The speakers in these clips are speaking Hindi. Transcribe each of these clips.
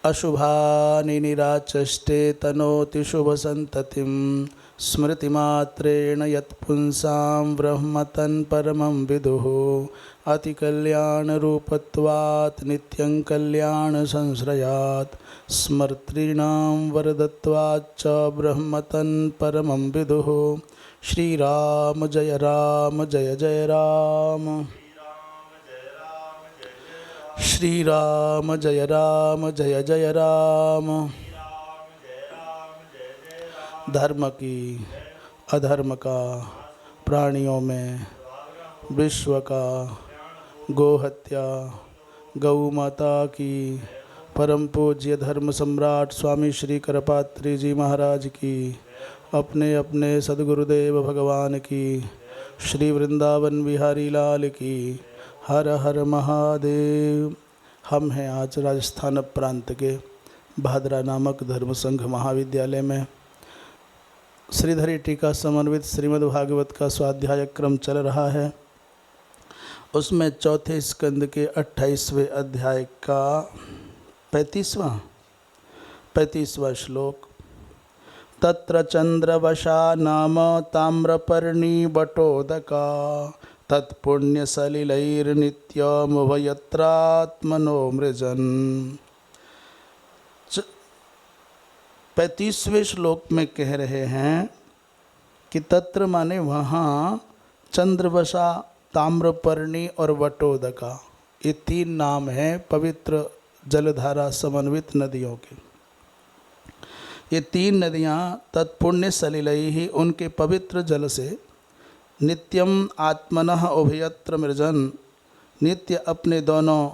अशुभानि निराचष्टे तनोति शुभसन्ततिं स्मृतिमात्रेण यत्पुंसां ब्रह्मतन् परमं विदुः अतिकल्याणरूपत्वात् नित्यं कल्याणसंश्रयात् स्मर्तॄणां वरदत्वाच्च ब्रह्मतन् परमं विदुः। श्रीराम जय जय राम। श्रीराम जय जय राम। धर्म की अधर्म का, प्राणियों में विश्व का, गोहत्या, गौ माता की, परम पूज्य धर्म सम्राट स्वामी श्री करपात्री जी महाराज की, अपने अपने सद्गुरुदेव भगवान की, श्री वृंदावन बिहारी लाल की, हर हर महादेव। हम हैं आज राजस्थान प्रांत के भादरा नामक धर्म संघ महाविद्यालय में श्रीधरी टीका समन्वित श्रीमद् भागवत का स्वाध्याय क्रम चल रहा है। उसमें चौथे स्कंद के 28वें अध्याय का 35वां श्लोक। तत्र चंद्रवशा नाम ताम्रपर्णी बटोदका तत्पुण्यसलिलैर्नित्यमुभयत्रात्मनो मृजन्। 35वें श्लोक में कह रहे हैं कि तत्र माने वहाँ चंद्रवशा, ताम्रपर्णी और वटोदका, ये 3 नाम हैं पवित्र जलधारा समन्वित नदियों के। ये 3 नदियाँ तत्पुण्य सलिलई ही, उनके पवित्र जल से नित्यम आत्मनः उभयत्र मृजन, नित्य अपने दोनों,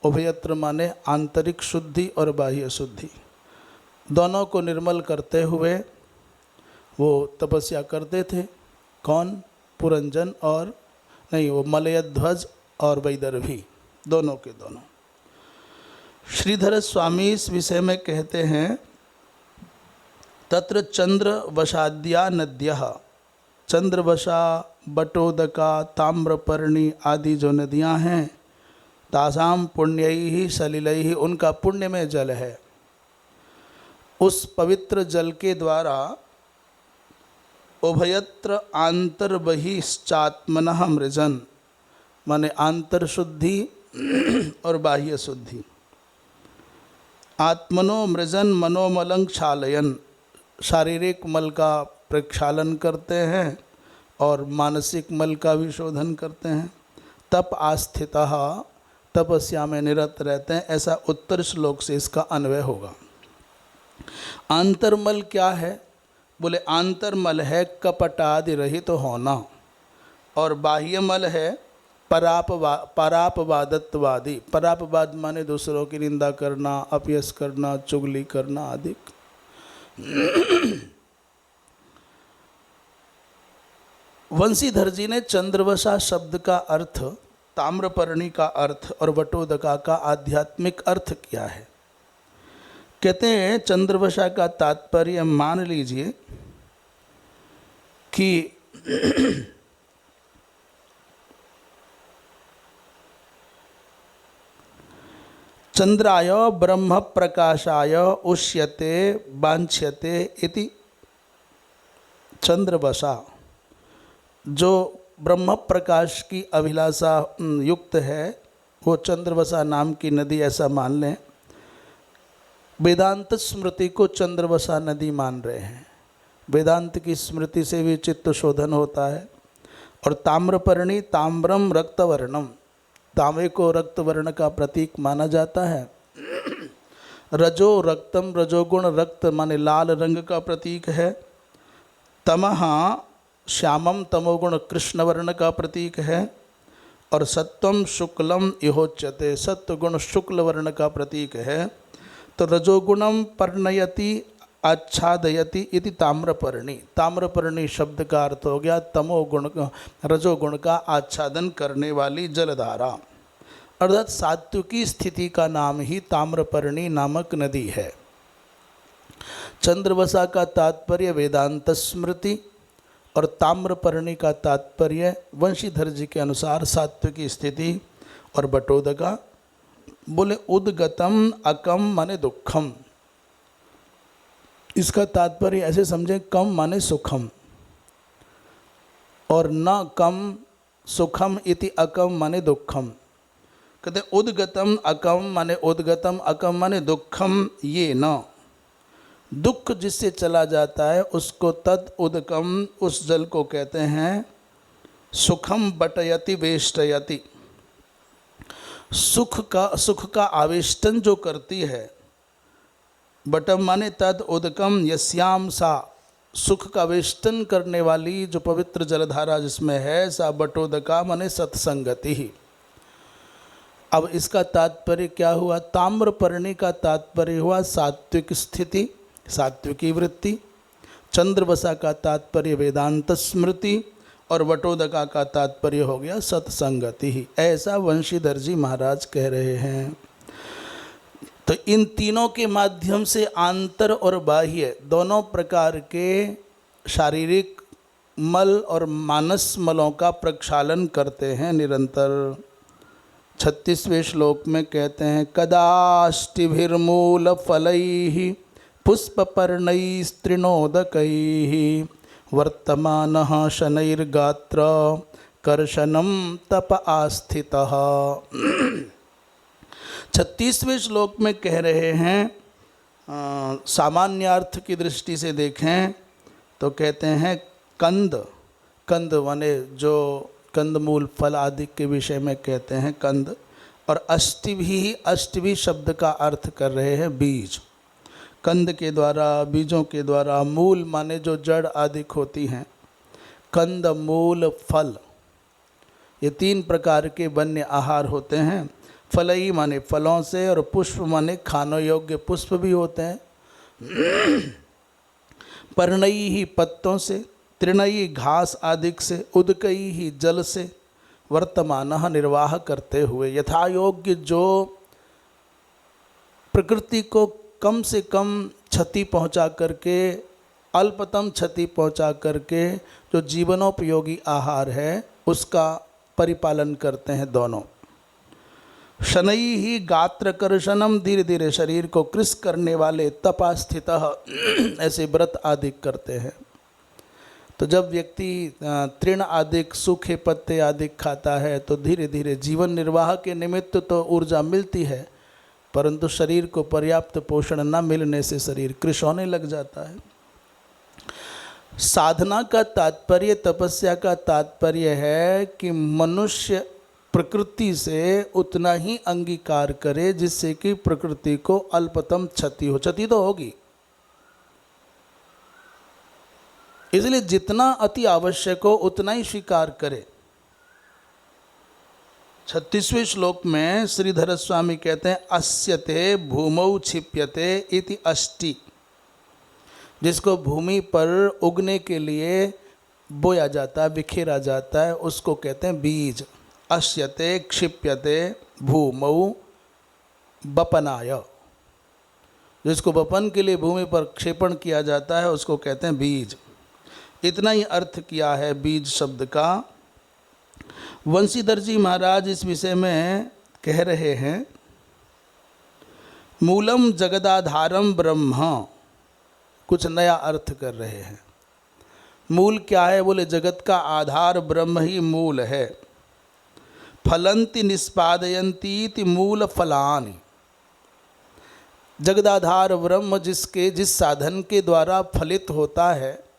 उभयत्र माने आंतरिक शुद्धि और बाह्य शुद्धि, दोनों को निर्मल करते हुए वो तपस्या करते थे। कौन? पुरंजन और नहीं, वो मलयध्वज और वैदर्भी, दोनों के दोनों। श्रीधर स्वामी इस विषय में कहते हैं तत्र चंद्र वशाद्या नद्यः, चंद्रवशा, बटोदका, ताम्रपर्णी आदि जो नदियां हैं, तासाम पुण्यैः सलिलैः, उनका पुण्य में जल है। उस पवित्र जल के द्वारा उभयत्र आंतर बहिश्चात्मनः मृजन, माने आंतर शुद्धि और बाह्य शुद्धि। आत्मनो मृजन मनोमलं क्षालयन, शारीरिक मल का प्रक्षालन करते हैं और मानसिक मल का विशोधन करते हैं। तप आस्थितः, तपस्या में निरत रहते हैं, ऐसा उत्तर श्लोक से इसका अन्वय होगा। आंतरमल क्या है? बोले आंतरमल है कपटादि रहित तो होना, और बाह्यमल है परापवादत्वादि। परापवाद माने दूसरों की निंदा करना, अपयश करना, चुगली करना आदि। वंशीधर जी ने चंद्रवशा शब्द का अर्थ, ताम्रपर्णी का अर्थ और वटोदका का आध्यात्मिक अर्थ क्या है? कहते हैं चंद्रवशा का तात्पर्य, मान लीजिए कि चंद्राय ब्रह्म प्रकाशाय उष्यते वांछ्यते इति चंद्रवशा, जो ब्रह्म प्रकाश की अभिलाषा युक्त है वो चंद्रवशा नाम की नदी, ऐसा मान लें। वेदांत स्मृति को चंद्रवशा नदी मान रहे हैं। वेदांत की स्मृति से भी चित्त शोधन होता है। और ताम्रपर्णी, ताम्रम रक्तवर्णम, तांबे को रक्तवर्ण का प्रतीक माना जाता है। रजो रक्तम, रजोगुण रक्त माने लाल रंग का प्रतीक है। तमः श्यामम, तमोगुण कृष्ण वर्ण का प्रतीक है। और सत्वम शुक्लम इहोच्यते, सत्वगुण शुक्ल वर्ण का प्रतीक है। तो रजोगुणम पर्णयति आच्छादयति इति ताम्रपर्णी, ताम्रपर्णी शब्द का अर्थ हो गया तमोगुण, रजोगुण का आच्छादन करने वाली जलधारा, अर्थात सात्विकी स्थिति का नाम ही ताम्रपर्णी नामक नदी है। चंद्रवशा का तात्पर्य वेदांत स्मृति और ताम्रपर्णी का तात्पर्य वंशीधर जी के अनुसार सात्विकी स्थिति और बटोदका बोले उद्गतम अकम माने दुखम। इसका तात्पर्य ऐसे समझें, कम माने सुखम और न कम सुखम इति अकम माने दुखम। कहते उद्गतम अकम माने उद्गतम अकम माने दुखम, ये न दुख जिससे चला जाता है उसको तद उदकम, उस जल को कहते हैं सुखम बटयति वेष्टयति। सुख का आवेष्टन जो करती है। बटम माने तद उदकम यस्याम सा, सुख का आवेष्टन करने वाली जो पवित्र जलधारा जिसमें है, सा बटोदका माने सत्संगति ही। अब इसका तात्पर्य क्या हुआ? ताम्रपर्णी का तात्पर्य हुआ सात्विक स्थिति, सात्विकी वृत्ति। चंद्रवसा का तात्पर्य वेदांत स्मृति और वटोदका का तात्पर्य हो गया सत्संगति ही। ऐसा वंशीधर जी महाराज कह रहे हैं। तो इन तीनों के माध्यम से आंतर और बाह्य दोनों प्रकार के शारीरिक मल और मानस मलों का प्रक्षालन करते हैं निरंतर। 36वें श्लोक में कहते हैं कदाष्टिभिर्मूल फलैः पुष्पपर्णैस्तृणोदकैः वर्तमानः शनैर्गात्र कर्षणं तप आस्थितः। 36वें श्लोक में कह रहे हैं, सामान्यार्थ की दृष्टि से देखें तो कहते हैं कंद माने जो कंदमूल फल आदि के विषय में कहते हैं कंद, और अष्टभी शब्द का अर्थ कर रहे हैं बीज। कंद के द्वारा, बीजों के द्वारा, मूल माने जो जड़ आदि होती हैं, कंद मूल फल, ये 3 प्रकार के वन्य आहार होते हैं। फलई माने फलों से, और पुष्प माने खाने योग्य पुष्प भी होते हैं। पर्णई ही पत्तों से, तृणई घास आदि से, उदकई ही जल से, वर्तमान निर्वाह करते हुए यथा योग्य जो प्रकृति को कम से कम क्षति पहुंचा करके, अल्पतम क्षति पहुंचा करके जो जीवनोपयोगी आहार है उसका परिपालन करते हैं दोनों। शनई ही गात्र कर्षणम, धीरे धीरे शरीर को कृश करने वाले, तपास्थितः ऐसे व्रत आदि करते हैं। तो जब व्यक्ति तृण आदि सूखे पत्ते आदि खाता है तो धीरे धीरे जीवन निर्वाह के निमित्त तो ऊर्जा मिलती है, परंतु शरीर को पर्याप्त पोषण न मिलने से शरीर कृश होने लग जाता है। साधना का तात्पर्य, तपस्या का तात्पर्य है कि मनुष्य प्रकृति से उतना ही अंगीकार करे जिससे कि प्रकृति को अल्पतम क्षति हो। क्षति तो होगी, इसलिए जितना अति आवश्यक हो उतना ही स्वीकार करे। 36वें श्लोक में श्रीधर स्वामी कहते हैं अस्यते भूमौ क्षिप्यते इति अष्टि, जिसको भूमि पर उगने के लिए बोया जाता है, बिखेरा जाता है, उसको कहते हैं बीज। अस्यते क्षिप्यते भूमौ बपनाय, जिसको बपन के लिए भूमि पर क्षेपण किया जाता है उसको कहते हैं बीज। इतना ही अर्थ किया है बीज शब्द का। वंशीधर जी महाराज इस विषय में कह रहे हैं मूलम जगदाधारम ब्रह्म, कुछ नया अर्थ कर रहे हैं। मूल क्या है? बोले जगत का आधार ब्रह्म ही मूल है। फलंति निष्पादयन्ति मूल फलानि, जगदाधार ब्रह्म जिस साधन के द्वारा फलित होता है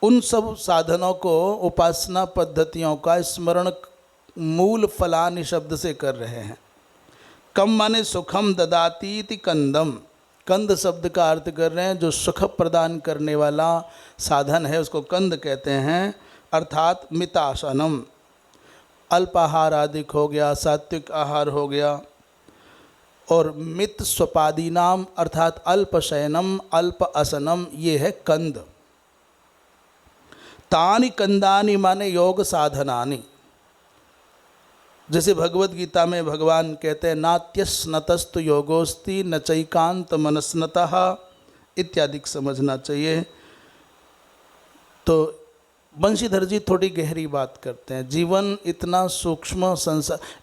उन सब साधनों को, उपासना पद्धतियों का स्मरण मूल फलानि शब्द से कर रहे हैं। कम माने सुखम ददाती इति कंदम, कंद शब्द का अर्थ कर रहे हैं जो सुख प्रदान करने वाला साधन है उसको कंद कहते हैं। अर्थात मितासनम, अल्पाहार आदि हो गया, सात्विक आहार हो गया, और मित स्वपादी नाम अर्थात अल्पशयनम अल्प असनम, ये है कंद। तानि कंदानि माने योग साधनानि, जैसे भगवद गीता में भगवान कहते हैं नात्यस्नतस्तु योगोस्ति न चैकांत मनस्नतः इत्यादि समझना चाहिए। तो बंशीधर जी थोड़ी गहरी बात करते हैं। जीवन इतना सूक्ष्म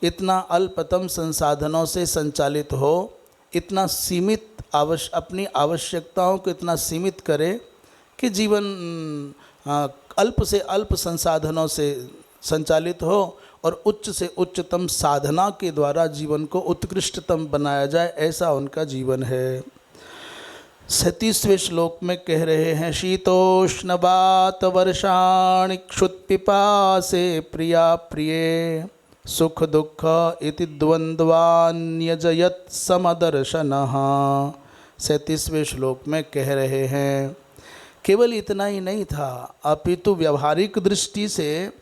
इतना अल्पतम संसाधनों से संचालित हो, इतना सीमित अपनी आवश्यकताओं को इतना सीमित करे कि जीवन अल्प से अल्प संसाधनों से संचालित हो और उच्च से उच्चतम साधना के द्वारा जीवन को उत्कृष्टतम बनाया जाए, ऐसा उनका जीवन है। 37वें श्लोक में कह रहे हैं, शीतोष्ण वात वर्षाणि क्षुत्पिपासे प्रिया प्रिये सुख दुख इति द्वंद्वान्यजयत समदर्शनः। 37वें श्लोक में कह रहे हैं, केवल इतना ही नहीं था, अपितु व्यवहारिक दृष्टि से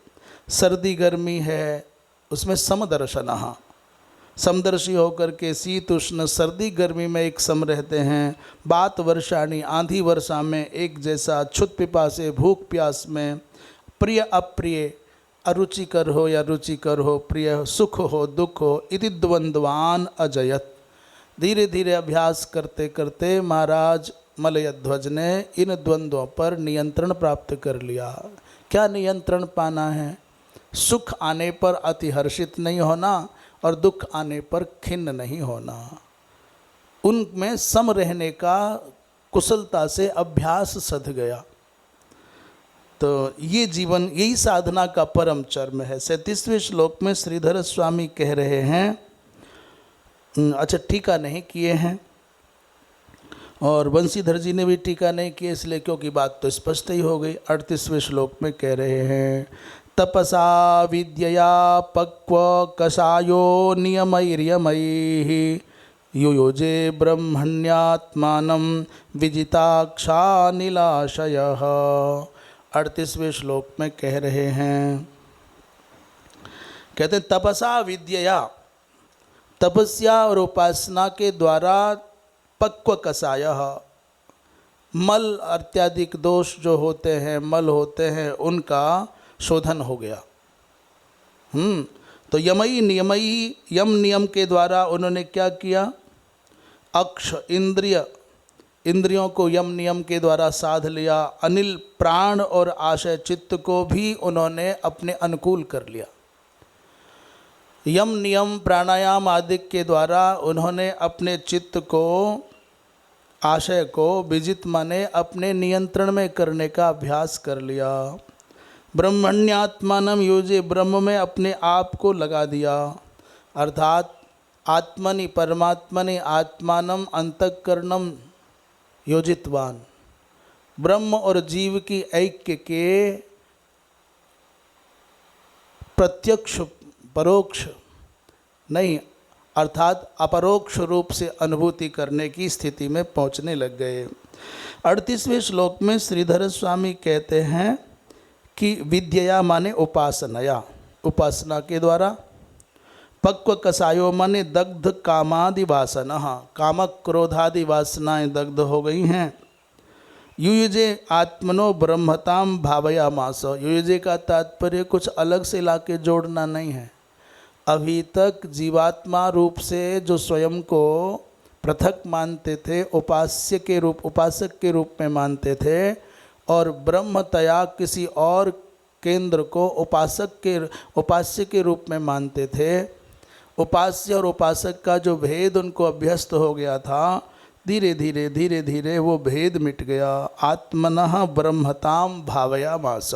सर्दी गर्मी है, उसमें समदर्शनः, समदर्शी होकर के शीत उष्ण सर्दी गर्मी में एक सम रहते हैं। बात वर्षाणी आंधी वर्षा में एक जैसा, क्षुत पिपासे भूख प्यास में, प्रिय अप्रिय अरुचिकर हो या रुचिकर हो, प्रिय सुख हो दुख हो, इति द्वंद्वान अजयत। धीरे धीरे अभ्यास करते करते महाराज मलयध्वज ने इन द्वंद्वों पर नियंत्रण प्राप्त कर लिया। क्या नियंत्रण पाना है? सुख आने पर अति हर्षित नहीं होना और दुख आने पर खिन्न नहीं होना, उनमें सम रहने का कुशलता से अभ्यास सध गया। तो ये जीवन, यही साधना का परम चर्म है। 37वें श्लोक में श्रीधर स्वामी कह रहे हैं, अच्छा टीका नहीं किए हैं और बंशीधर जी ने भी टीका नहीं किए, इसलिए क्योंकि बात तो स्पष्ट ही हो गई। 38वें श्लोक में कह रहे हैं, तपसा विद्यया पक्व कषायो नियमैर्यमैः युयोजे ब्रह्मण्यात्मानं विजिताक्षानिलाशयः। 38वें श्लोक में कह रहे हैं, कहते तपसा विद्यया, तपस्या और उपासना के द्वारा पक्व कषायः, मल अत्याधिक दोष जो होते हैं, मल होते हैं, उनका शोधन हो गया। तो यमई नियमई, यम नियम के द्वारा उन्होंने क्या किया? अक्ष इंद्रियों को यम नियम के द्वारा साध लिया। अनिल प्राण और आशय चित्त को भी उन्होंने अपने अनुकूल कर लिया। यम नियम प्राणायाम आदि के द्वारा उन्होंने अपने चित्त को, आशय को विजित माने अपने नियंत्रण में करने का अभ्यास कर लिया। ब्रह्मण्यात्मानम योजे, ब्रह्म में अपने आप को लगा दिया, अर्थात आत्मनि परमात्मनि आत्मानम अंतःकरणम योजितवान, ब्रह्म और जीव की ऐक्य के प्रत्यक्ष परोक्ष नहीं, अर्थात अपरोक्ष रूप से अनुभूति करने की स्थिति में पहुंचने लग गए। 38वें श्लोक में श्रीधर स्वामी कहते हैं कि विद्या माने उपासनया, उपासना के द्वारा, पक्व कषायो माने दग्ध कामादि वासना, कामक क्रोधादि वासनाएं दग्ध हो गई हैं। युयुजे आत्मनो ब्रह्मताम भावयामास, युयुजे का तात्पर्य कुछ अलग से लाके जोड़ना नहीं है। अभी तक जीवात्मा रूप से जो स्वयं को पृथक मानते थे, उपासक के रूप में मानते थे, और ब्रह्मतया किसी और केंद्र को उपास्य के रूप में मानते थे। उपास्य और उपासक का जो भेद उनको अभ्यस्त हो गया था, धीरे धीरे वो भेद मिट गया। आत्मनः ब्रह्मताम भावयामास,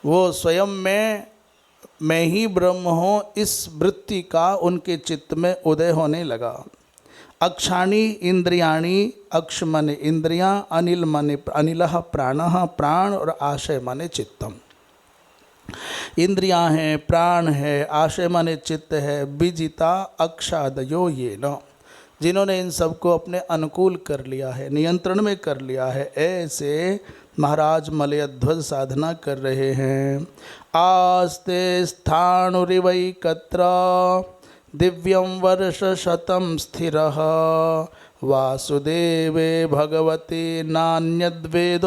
वो स्वयं में मैं ही ब्रह्म हूँ, इस वृत्ति का उनके चित्त में उदय होने लगा। अक्षाणी इंद्रियाणी, अक्ष माने इंद्रियां, अनिल माने अनिलः प्राणः, प्राण और आशय माने चित्तम। इंद्रियां हैं, प्राण है, आशय माने चित्त है। विजिता अक्षादयो ये न, जिन्होंने इन सबको अपने अनुकूल कर लिया है, नियंत्रण में कर लिया है, ऐसे महाराज मलयध्वज साधना कर रहे हैं। आस्ते स्थाणुरिवैकत्र दिव्यं वर्षशतं स्थिरः वासुदेवे भगवते नान्यद्वेदोद्वहन्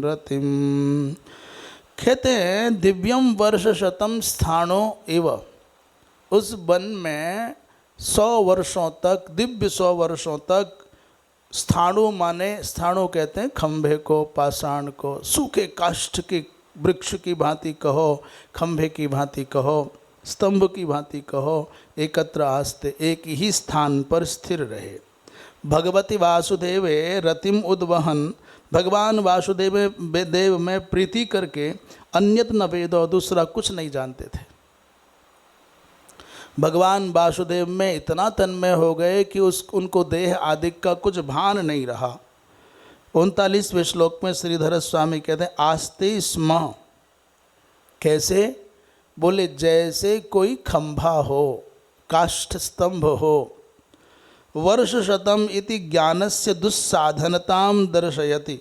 रतिम्। कहते हैं दिव्यम वर्षशतं स्थाणो एव, उस वन में 100 वर्षों तक, दिव्य 100 वर्षों तक स्थाणु माने, स्थाणु कहते हैं खंभे को, पाषाण को, सूखे काष्ठ के वृक्ष की भांति कहो, खंभे की भांति कहो, स्तंभ की भांति कहो, एकत्र आस्ते, एक ही स्थान पर स्थिर रहे। भगवती वासुदेवे रतिम उद्वहन, भगवान वासुदेव देव में प्रीति करके अन्यत न वेदो, दूसरा कुछ नहीं जानते थे। भगवान वासुदेव में इतना तन्मय हो गए कि उनको देह आदि का कुछ भान नहीं रहा। 39वें श्लोक में श्रीधर स्वामी कहते हैं आस्ते स्म, कैसे? बोले जैसे कोई खंभा हो, काष्ठ स्तंभ हो। वर्ष शतम इति ज्ञानस्य दुस्साधनताम दर्शयति,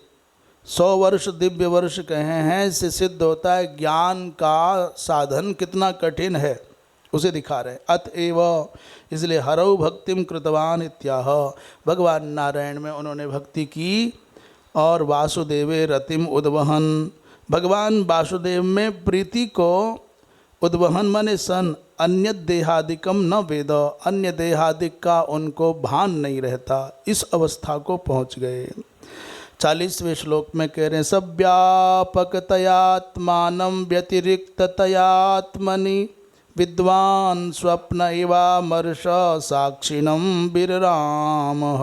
100 वर्ष दिव्य वर्ष कहे हैं, इससे सिद्ध होता है ज्ञान का साधन कितना कठिन है, उसे दिखा रहे। अतएव, इसलिए हरौ भक्तिम कृतवान इत्याह, भगवान नारायण में उन्होंने भक्ति की। और वासुदेवे रतिम उद्वहन, भगवान वासुदेव में प्रीति को, उद्वहन माने सन, अन्य देहादिकम न वेद, अन्य देहादिक का उनको भान नहीं रहता, इस अवस्था को पहुँच गए। 40वें श्लोक में कह रहे हैं सव्यापकतयात्मानं व्यतिरिक्ततयात्मनि विद्वान स्वप्न एवामर्ष साक्षिणं विररामः।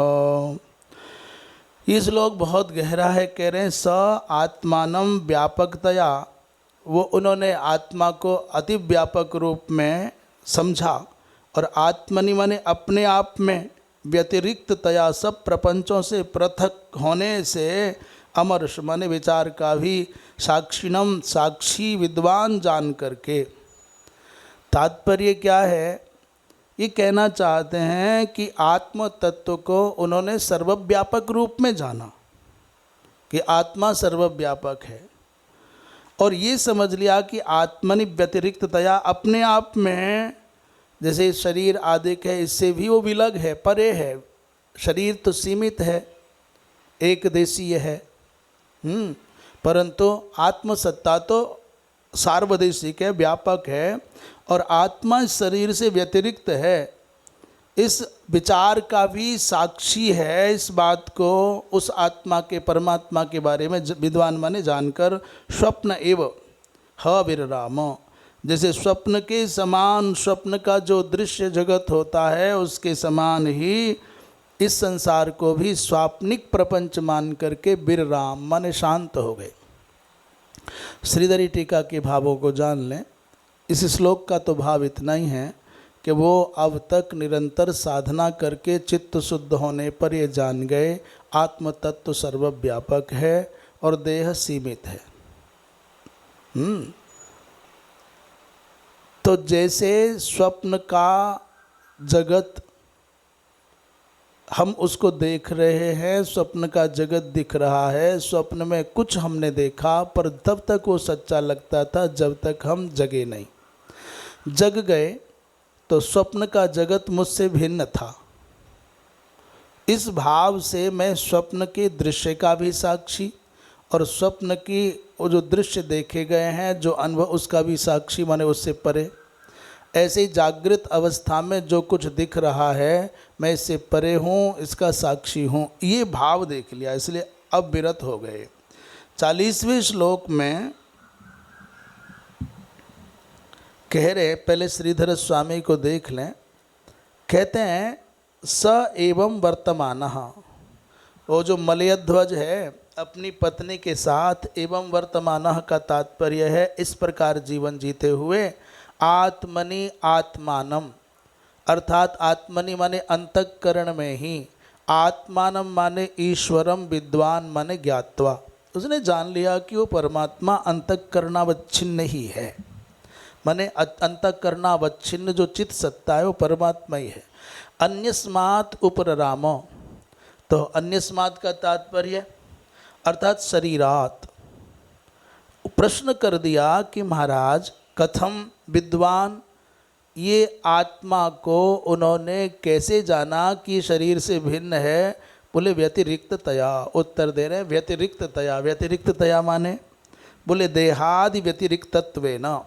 ये श्लोक बहुत गहरा है। कह रहे हैं स आत्मानं व्यापकतया, वो उन्होंने आत्मा को अति व्यापक रूप में समझा, और आत्मनि माने अपने आप में, व्यतिरिक्ततया सब प्रपंचों से पृथक होने से, अमर्ष माने विचार का भी, साक्षिणम साक्षी विद्वान जान करके। तात्पर्य क्या है? ये कहना चाहते हैं कि आत्म तत्व को उन्होंने सर्वव्यापक रूप में जाना कि आत्मा सर्वव्यापक है, और ये समझ लिया कि आत्मनि व्यतिरिक्ततया, अपने आप में, जैसे शरीर आदिक है, इससे भी वो विलग है, परे है। शरीर तो सीमित है, एक देशीय है, परंतु आत्मसत्ता तो सार्वदेशिक है, व्यापक है, और आत्मा इस शरीर से व्यतिरिक्त है। इस विचार का भी साक्षी है। इस बात को, उस आत्मा के, परमात्मा के बारे में विद्वान माने जानकर, स्वप्न एव ह विरराम, जैसे स्वप्न के समान, स्वप्न का जो दृश्य जगत होता है उसके समान ही इस संसार को भी स्वाप्निक प्रपंच मान करके विरराम माने शांत हो गए। श्रीधरी टीका के भावों को जान लें। इस श्लोक का तो भाव इतना ही है कि वो अब तक निरंतर साधना करके चित्त शुद्ध होने पर ये जान गए आत्म तत्व सर्वव्यापक है और देह सीमित है। तो जैसे स्वप्न का जगत हम उसको देख रहे हैं, स्वप्न का जगत दिख रहा है, स्वप्न में कुछ हमने देखा, पर तब तक वो सच्चा लगता था जब तक हम जगे नहीं। जग गए तो स्वप्न का जगत मुझसे भिन्न था। इस भाव से मैं स्वप्न के दृश्य का भी साक्षी और स्वप्न की वो जो दृश्य देखे गए हैं, जो अनुभव, उसका भी साक्षी माने उससे परे। ऐसे जागृत अवस्था में जो कुछ दिख रहा है मैं इससे परे हूँ, इसका साक्षी हूँ, ये भाव देख लिया, इसलिए अब विरत हो गए। 40वें श्लोक में कह रहे, पहले श्रीधर स्वामी को देख लें। कहते हैं स एवं वर्तमानः, वो जो मलयध्वज है अपनी पत्नी के साथ, एवं वर्तमानः का तात्पर्य है इस प्रकार जीवन जीते हुए, आत्मनि आत्मानम, अर्थात आत्मनि माने अंतःकरण में ही, आत्मानम माने ईश्वरम, विद्वान माने ज्ञात्वा, उसने जान लिया कि वो परमात्मा अंतःकरणावच्छिन्न ही है। माने अंतःकरणावच्छिन्न जो चित्त सत्ता है वो परमात्मा ही है। अन्यस्मात् उपररामो, तो अन्यस्मात् का तात्पर्य अर्थात शरीरात। प्रश्न कर दिया कि महाराज कथम विद्वान, ये आत्मा को उन्होंने कैसे जाना कि शरीर से भिन्न है? बोले व्यतिरिक्ततया, उत्तर दे रहे हैं व्यतिरिक्ततया। व्यतिरिक्ततया माने बोले देहादि व्यतिरिक्तत्वेन,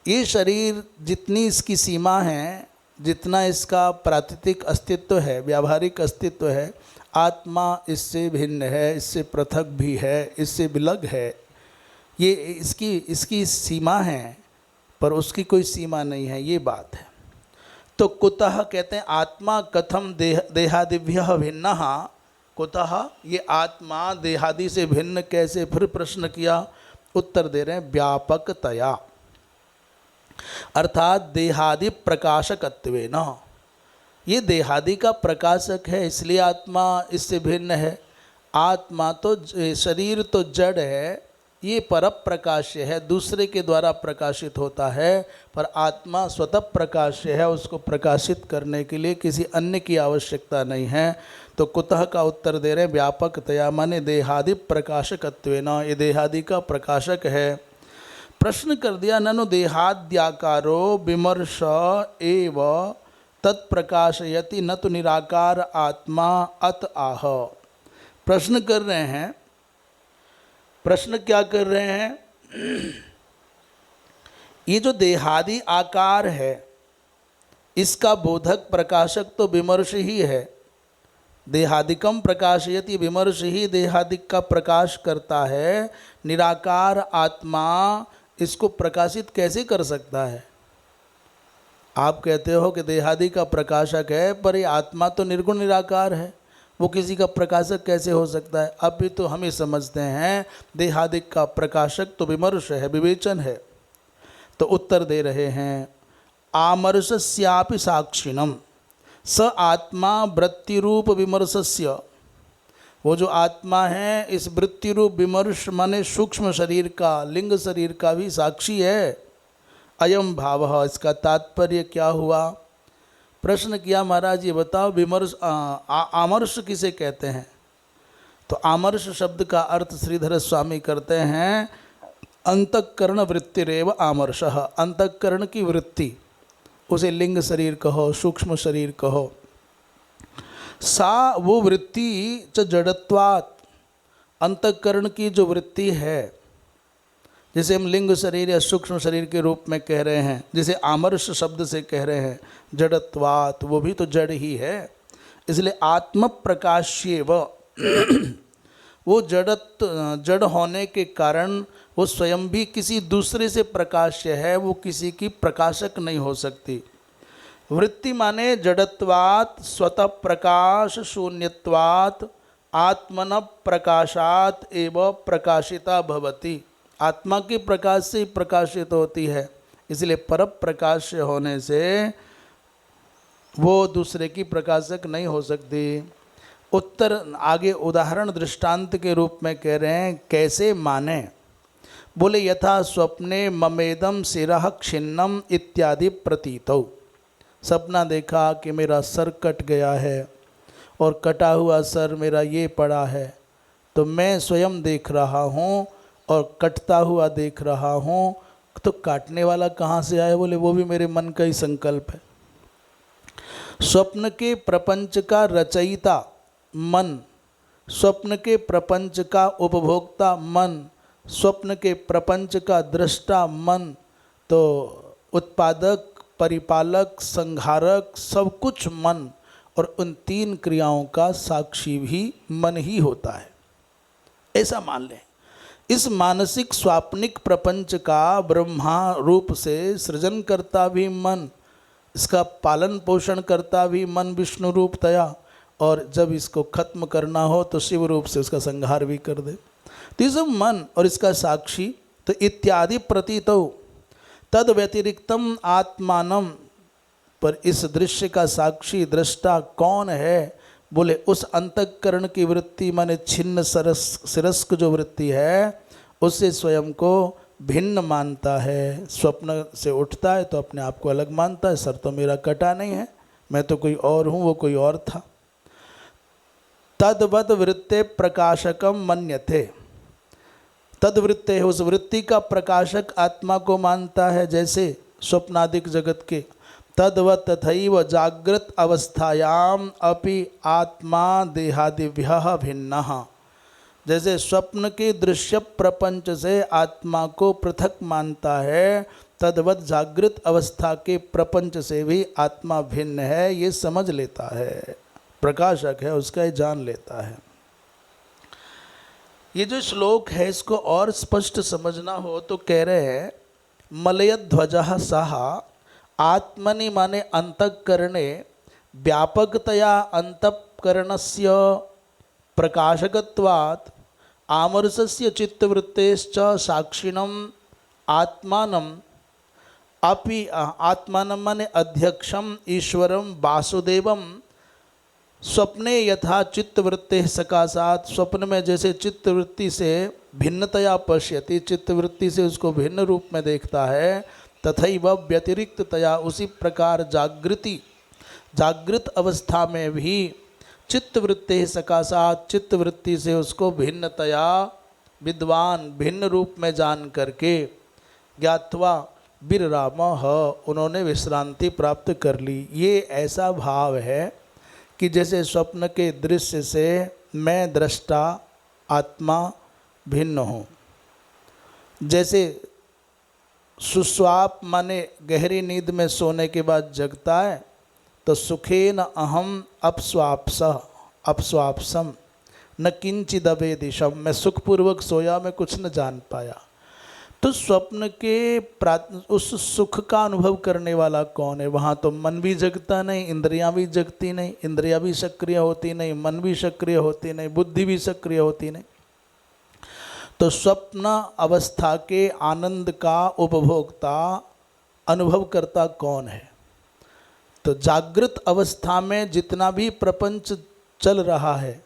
ये शरीर जितनी इसकी सीमा है, जितना इसका प्राकृतिक अस्तित्व है, व्यावहारिक अस्तित्व है, आत्मा इससे भिन्न है, इससे पृथक भी है, इससे विलग है, ये इसकी सीमा है, पर उसकी कोई सीमा नहीं है, ये बात है। तो कुतः कहते हैं आत्मा कथम देहादिभ्यः भिन्नः, कुतः ये आत्मा देहादि से भिन्न कैसे, फिर प्रश्न किया। उत्तर दे रहे हैं व्यापकतया, अर्थात देहादि प्रकाशकत्वेन। ये देहादि का प्रकाशक है, इसलिए आत्मा इससे भिन्न है। आत्मा तो शरीर तो जड़ है, ये परप्रकाश्य है, दूसरे के द्वारा प्रकाशित होता है, पर आत्मा स्वतः प्रकाश्य है, उसको प्रकाशित करने के लिए किसी अन्य की आवश्यकता नहीं है। तो कुतः का उत्तर दे रहे हैं व्यापकतया, माने देहादि प्रकाशकत्वेन, ये देहादि का प्रकाशक है। प्रश्न कर दिया ननु देहाद्याकारो विमर्श एव तत्प्रकाशयति न तो निराकार आत्मा अत आह। प्रश्न कर रहे हैं, प्रश्न क्या कर रहे हैं, ये जो देहादि आकार है इसका बोधक प्रकाशक तो विमर्श ही है। देहादिकम प्रकाशयति, विमर्श ही देहादिक का प्रकाश करता है। निराकार आत्मा इसको प्रकाशित कैसे कर सकता है? आप कहते हो कि देहादि का प्रकाशक है, पर ये आत्मा तो निर्गुण निराकार है, वो किसी का प्रकाशक कैसे हो सकता है? अभी तो हम ही समझते हैं देहादिक का प्रकाशक तो विमर्श है, विवेचन है। तो उत्तर दे रहे हैं आमर्शस्यापि साक्षिणम स आत्मा वृत्तिरूप विमर्शस्य, वो जो आत्मा है इस वृत्तिरूप विमर्श माने सूक्ष्म शरीर का, लिंग शरीर का भी साक्षी है। अयम भाव, इसका तात्पर्य क्या हुआ? प्रश्न किया महाराज ये बताओ विमर्श आमर्श किसे कहते हैं? तो आमर्श शब्द का अर्थ श्रीधर स्वामी करते हैं अंतःकरण वृत्तिरेव आमर्शः, अंतःकरण की वृत्ति, उसे लिंग शरीर कहो, सूक्ष्म शरीर कहो। सा वो वृत्ति च जड़त्वात्, अंतःकरण की जो वृत्ति है, जिसे हम लिंग शरीर या सूक्ष्म शरीर के रूप में कह रहे हैं, जिसे आमर्श शब्द से कह रहे हैं, जड़त्वात्, वो भी तो जड़ ही है। इसलिए आत्म प्रकाश्येव, वो जड़ होने के कारण वो स्वयं भी किसी दूसरे से प्रकाश्य है, वो किसी की प्रकाशक नहीं हो सकती। वृत्ति माने जड़त्वात् स्वतः प्रकाश शून्यत्वात् आत्मन प्रकाशात् एव प्रकाशिता भवति, आत्मा के प्रकाश से प्रकाशित होती है, इसलिए पर प्रकाश होने से वो दूसरे की प्रकाशक नहीं हो सकती। उत्तर आगे उदाहरण दृष्टांत के रूप में कह रहे हैं, कैसे माने? बोले यथा स्वप्ने ममेदम सिरः छिन्नम इत्यादि प्रतीतौ। सपना देखा कि मेरा सर कट गया है और कटा हुआ सर मेरा ये पड़ा है, तो मैं स्वयं देख रहा हूँ और कटता हुआ देख रहा हूँ, तो काटने वाला कहाँ से आया? बोले वो भी मेरे मन का ही संकल्प है। स्वप्न के प्रपंच का रचयिता मन, स्वप्न के प्रपंच का उपभोक्ता मन, स्वप्न के प्रपंच का दृष्टा मन, तो उत्पादक, परिपालक, संहारक सब कुछ मन, और उन तीन क्रियाओं का साक्षी भी मन ही होता है, ऐसा मान लें। इस मानसिक स्वाप्निक प्रपंच का ब्रह्मा रूप से सृजन करता भी मन, इसका पालन पोषण करता भी मन विष्णु रूप तया, और जब इसको खत्म करना हो तो शिव रूप से उसका संहार भी कर दे। तो ये सब मन और इसका साक्षी, तो इत्यादि प्रतीतो तद व्यतिरिक्तम आत्मानम, पर इस दृश्य का साक्षी दृष्टा कौन है? बोले उस अंतःकरण की वृत्ति माने छिन्न सिरस्क जो वृत्ति है, उससे स्वयं को भिन्न मानता है। स्वप्न से उठता है तो अपने आप को अलग मानता है, सर तो मेरा कटा नहीं है, मैं तो कोई और हूँ, वो कोई और था। तद्वद वृत्ते प्रकाशकम मन्यते, तद्वृत्ते, उस वृत्ति का प्रकाशक आत्मा को मानता है, जैसे स्वप्नादिक जगत के। तद्वत् तथैव जागृत अवस्थायाम अपि आत्मा देहादिभ्यः भिन्नः, जैसे स्वप्न के दृश्य प्रपंच से आत्मा को पृथक मानता है, तद्वत् जागृत अवस्था के प्रपंच से भी आत्मा भिन्न है, ये समझ लेता है। प्रकाशक है उसका ये जान लेता है। ये जो श्लोक है इसको और स्पष्ट समझना हो तो कह रहे हैं मलयध्वजः सः आत्मनि माने अंतःकरणे व्यापकतया अंतःकरणस्य प्रकाशकत्वात् आमरसस्य चित्तवृत्तेश्च साक्षिणम् आत्मानम् अपि आत्मानं माने अध्यक्षम ईश्वरम वासुदेवम स्वप्ने यथा चित्तवृत्ति सकाशात, स्वप्न में जैसे चित्तवृत्ति से भिन्नतया पश्यति, चित्तवृत्ति से उसको भिन्न रूप में देखता है, तथैव व्यतिरिक्ततया उसी प्रकार जागृत अवस्था में भी चित्तवृत्ति सकाशात, चित्तवृत्ति से उसको भिन्नतया विद्वान भिन्न रूप में जान करके ज्ञात्वा विररामः उन्होंने विश्रांति प्राप्त कर ली। ये ऐसा भाव है कि जैसे स्वप्न के दृश्य से मैं दृष्टा आत्मा भिन्न हूँ। जैसे सुस्वाप माने गहरी नींद में सोने के बाद जगता है तो सुखेन अहम अपस्वाप्सम न किंचिद अवेदिशम, मैं सुखपूर्वक सोया, मैं कुछ न जान पाया। तो स्वप्न के उस सुख का अनुभव करने वाला कौन है? वहाँ तो मन भी जगता नहीं, इंद्रियां भी जगती नहीं, इंद्रियां भी सक्रिय होती नहीं, मन भी सक्रिय होती नहीं, बुद्धि भी सक्रिय होती नहीं। तो स्वप्न अवस्था के आनंद का उपभोक्ता अनुभव करता कौन है? तो जागृत अवस्था में जितना भी प्रपंच चल रहा है,